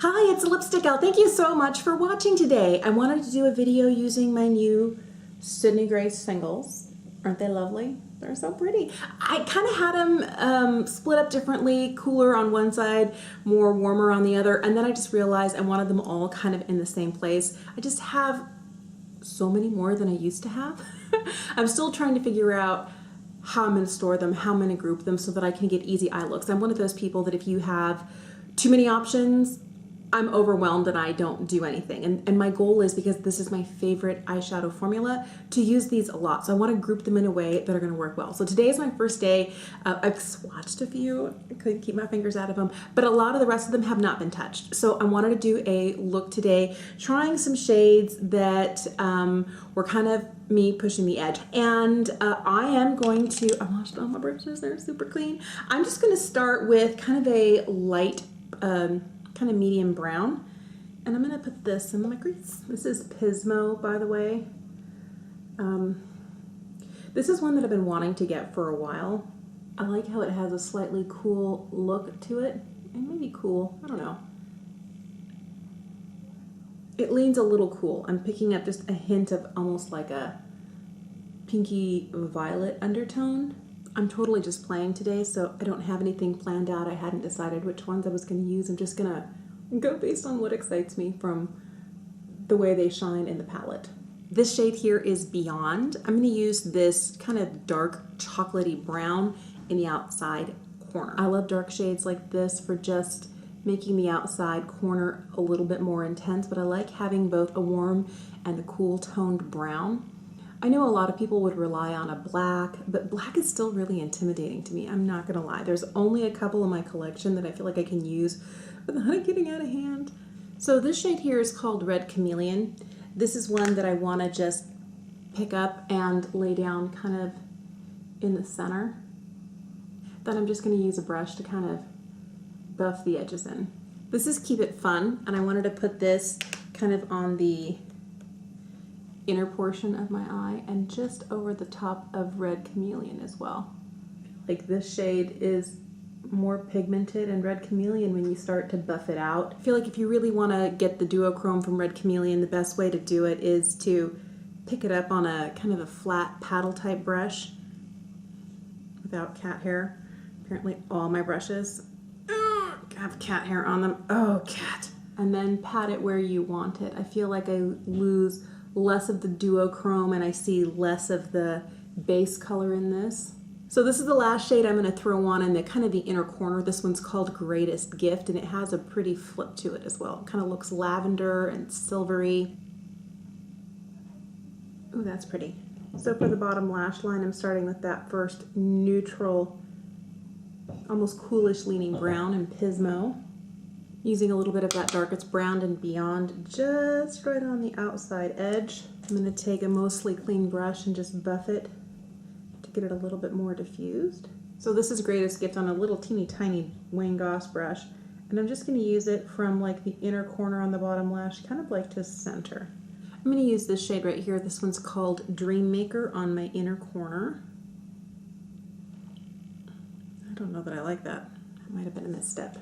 Hi, it's Lipstick Gal. Thank you so much for watching today. I wanted to do a video using my new Sydney Grace singles. Aren't they lovely? They're so pretty. I kind of had them split up differently, cooler on one side, more warmer on the other, and then I just realized I wanted them all kind of in the same place. I just have so many more than I used to have. I'm still trying to figure out how I'm going to store them, how I'm going to group them so that I can get easy eye looks. I'm one of those people that if you have too many options, I'm overwhelmed and I don't do anything. And my goal is, because this is my favorite eyeshadow formula, to use these a lot. So I want to group them in a way that are going to work well. So today is my first day. I've swatched a few. I couldn't keep my fingers out of them. But a lot of the rest of them have not been touched. So I wanted to do a look today, trying some shades that were kind of me pushing the edge. And I am going to, I washed all my brushes, they're super clean. I'm just going to start with kind of a light, kind of medium brown, and I'm going to put this in my crease. This is Pismo, by the way. This is one that I've been wanting to get for a while. I like how it has a slightly cool look to it, and maybe cool, I don't know. It leans a little cool. I'm picking up just a hint of almost like a pinky violet undertone. I'm totally just playing today, so I don't have anything planned out. I hadn't decided which ones I was going to use. I'm just going to go based on what excites me from the way they shine in the palette. This shade here is Beyond. I'm going to use this kind of dark chocolatey brown in the outside corner. I love dark shades like this for just making the outside corner a little bit more intense, but I like having both a warm and a cool toned brown. I know a lot of people would rely on a black, but black is still really intimidating to me. I'm not gonna lie. There's only a couple in my collection that I feel like I can use without it getting out of hand. So this shade here is called Red Chameleon. This is one that I wanna just pick up and lay down kind of in the center. Then I'm just gonna use a brush to kind of buff the edges in. This is Keep It Fun, and I wanted to put this kind of on the inner portion of my eye and just over the top of Red Chameleon as well. Like, this shade is more pigmented in Red Chameleon when you start to buff it out. I feel like if you really want to get the duochrome from Red Chameleon, the best way to do it is to pick it up on a kind of a flat paddle type brush without cat hair. Apparently all my brushes have cat hair on them. Oh, cat. And then pat it where you want it. I feel like I lose less of the duochrome and I see less of the base color in this. So this is the last shade I'm going to throw on in the kind of the inner corner. This one's called Greatest Gift, and it has a pretty flip to it as well. It kind of looks lavender and silvery. Ooh, that's pretty. So for the bottom lash line, I'm starting with that first neutral, almost coolish leaning brown in Pismo. Using a little bit of that darkest brown and Beyond just right on the outside edge. I'm going to take a mostly clean brush and just buff it to get it a little bit more diffused. So this is Greatest Gift on a little teeny tiny Wayne Goss brush, and I'm just going to use it from like the inner corner on the bottom lash, kind of like to center. I'm going to use this shade right here. This one's called Dream Maker on my inner corner. I don't know that I like that. That might have been a misstep.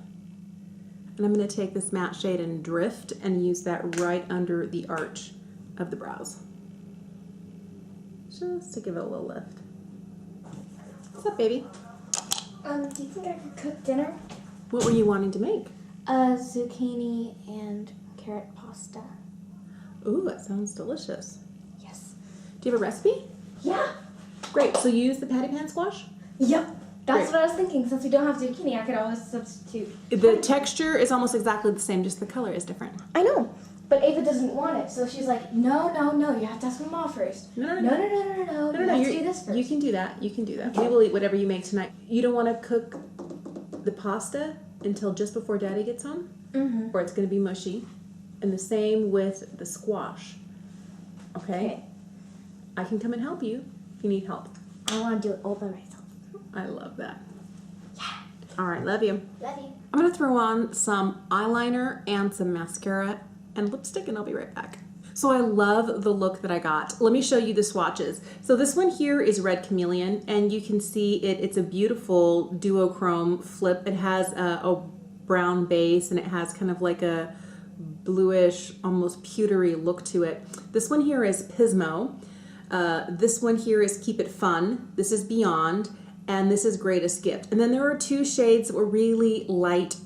And I'm going to take this matte shade and Drift and use that right under the arch of the brows. Just to give it a little lift. What's up, baby? Do you think I could cook dinner? What were you wanting to make? Zucchini and carrot pasta. Ooh, that sounds delicious. Yes. Do you have a recipe? Yeah. Great, so you use the patty pan squash? Yep. That's Great. what I was thinking. Since we don't have zucchini, I could always substitute. The texture is almost exactly the same, just the color is different. I know. But Ava doesn't want it, so she's like, no, you have to ask my mom first. No. You have to do this first. You can do that. You can do that. We will eat whatever you make tonight. You don't want to cook the pasta until just before Daddy gets home, or it's going to be mushy. And the same with the squash. Okay? I can come and help you if you need help. I want to do it all by myself. I love that. Yeah. All right, love you. Love you. I'm going to throw on some eyeliner and some mascara and lipstick, and I'll be right back. So I love the look that I got. Let me show you the swatches. So this one here is Red Chameleon, and you can see it's a beautiful duochrome flip. It has a brown base, and it has kind of like a bluish, almost pewtery look to it. This one here is Pismo. This one here is Keep It Fun. This is Beyond, and this is Greatest Gift. And then there are two shades that were really light,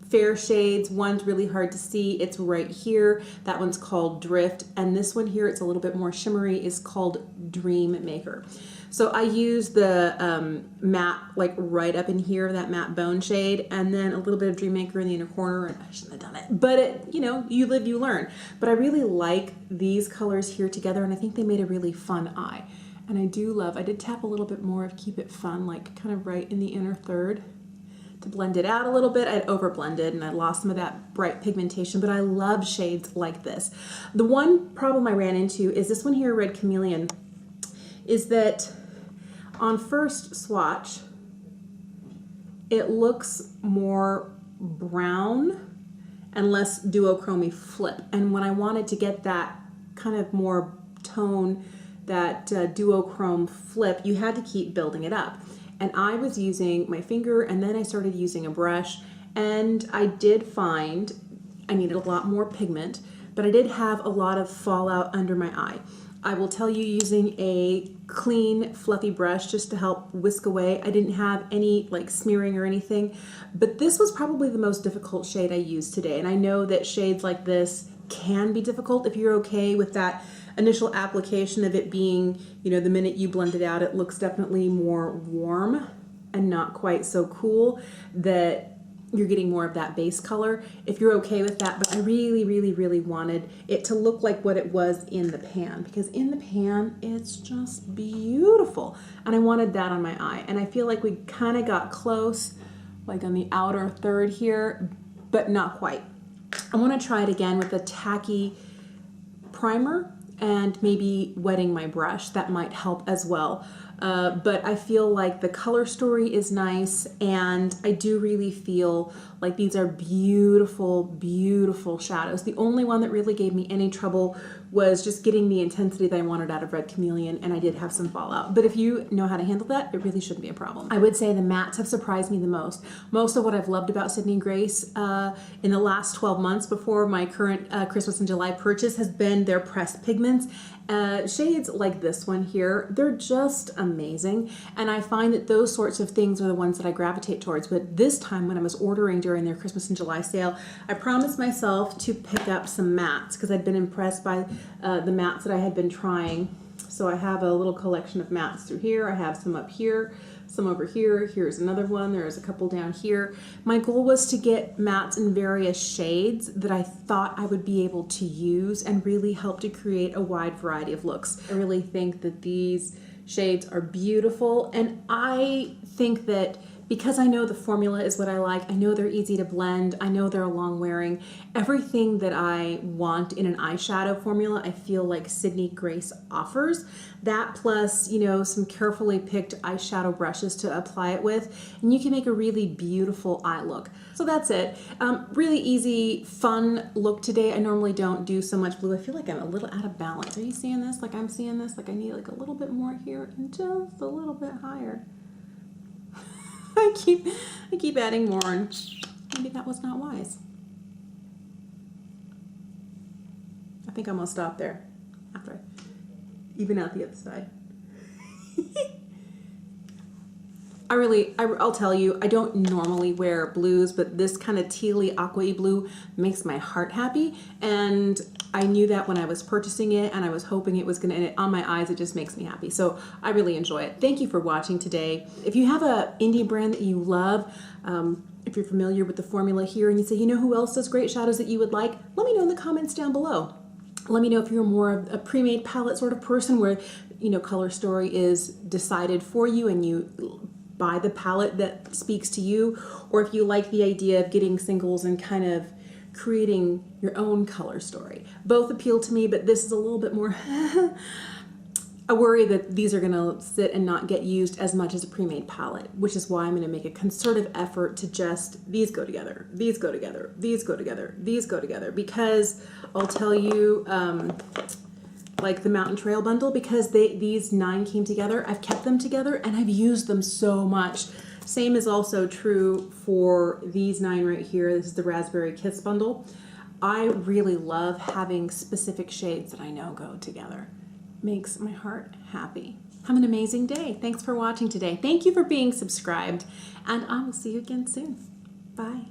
fair shades. One's really hard to see. It's right here. That one's called Drift. And this one here, it's a little bit more shimmery, is called Dream Maker. So I use the matte like right up in here, that matte bone shade, and then a little bit of Dream Maker in the inner corner. And I shouldn't have done it, but it, you know, you live, you learn. But I really like these colors here together, and I think they made a really fun eye. And I do love, I did tap a little bit more of Keep It Fun, like kind of right in the inner third to blend it out a little bit. I'd over blended and I lost some of that bright pigmentation, but I love shades like this. The one problem I ran into is this one here, Red Chameleon, is that on first swatch, it looks more brown and less duochrome flip. And when I wanted to get that kind of more tone, that duochrome flip, you had to keep building it up. And I was using my finger, and then I started using a brush, and I did find I needed a lot more pigment, but I did have a lot of fallout under my eye. I will tell you, using a clean, fluffy brush just to help whisk away, I didn't have any like smearing or anything, but this was probably the most difficult shade I used today. And I know that shades like this can be difficult if you're okay with that initial application of it being, you know, the minute you blend it out, it looks definitely more warm and not quite so cool, that you're getting more of that base color, if you're okay with that. But I really, really, really wanted it to look like what it was in the pan, because in the pan, it's just beautiful. And I wanted that on my eye. And I feel like we kind of got close, like on the outer third here, but not quite. I want to try it again with a tacky primer and maybe wetting my brush. That might help as well. But I feel like the color story is nice, and I do really feel like these are beautiful, beautiful shadows. The only one that really gave me any trouble was just getting the intensity that I wanted out of Red Chameleon, and I did have some fallout. But if you know how to handle that, it really shouldn't be a problem. I would say the mattes have surprised me the most. Most of what I've loved about Sydney Grace in the last 12 months before my current Christmas in July purchase has been their pressed pigments. Shades like this one here, they're just amazing, and I find that those sorts of things are the ones that I gravitate towards. But this time when I was ordering during their Christmas in July sale, I promised myself to pick up some mattes because I'd been impressed by the mattes that I had been trying. So I have a little collection of mattes through here. I have some up here, some over here. Here's another one. There's a couple down here. My goal was to get mattes in various shades that I thought I would be able to use and really help to create a wide variety of looks. I really think that these shades are beautiful, and I think that because I know the formula is what I like, I know they're easy to blend, I know they're long wearing, everything that I want in an eyeshadow formula, I feel like Sydney Grace offers. That plus, you know, some carefully picked eyeshadow brushes to apply it with, and you can make a really beautiful eye look. So that's it. Really easy, fun look today. I normally don't do so much blue. I feel like I'm a little out of balance. Are you seeing this? Like I'm seeing this? Like I need like a little bit more here and just a little bit higher. I keep adding more, and maybe that was not wise. I think I'm gonna stop there after I even out the other side. I'll tell you, I don't normally wear blues, but this kind of tealy aqua-y blue makes my heart happy, and I knew that when I was purchasing it, and I was hoping it was gonna, and on my eyes, it just makes me happy. So I really enjoy it. Thank you for watching today. If you have a indie brand that you love, if you're familiar with the formula here, and you say, you know who else does great shadows that you would like, let me know in the comments down below. Let me know if you're more of a pre-made palette sort of person where, you know, color story is decided for you and you buy the palette that speaks to you, or if you like the idea of getting singles and kind of creating your own color story. Both appeal to me, but this is a little bit more I worry that these are gonna sit and not get used as much as a pre-made palette, which is why I'm gonna make a concerted effort to just, these go together, these go together, these go together, these go together, because I'll tell you, like the Mountain Trail bundle, because these 9 came together, I've kept them together and I've used them so much Same is also true for these 9 right here. This is the Raspberry Kiss bundle. I really love having specific shades that I know go together. Makes my heart happy. Have an amazing day. Thanks for watching today. Thank you for being subscribed, and I will see you again soon. Bye.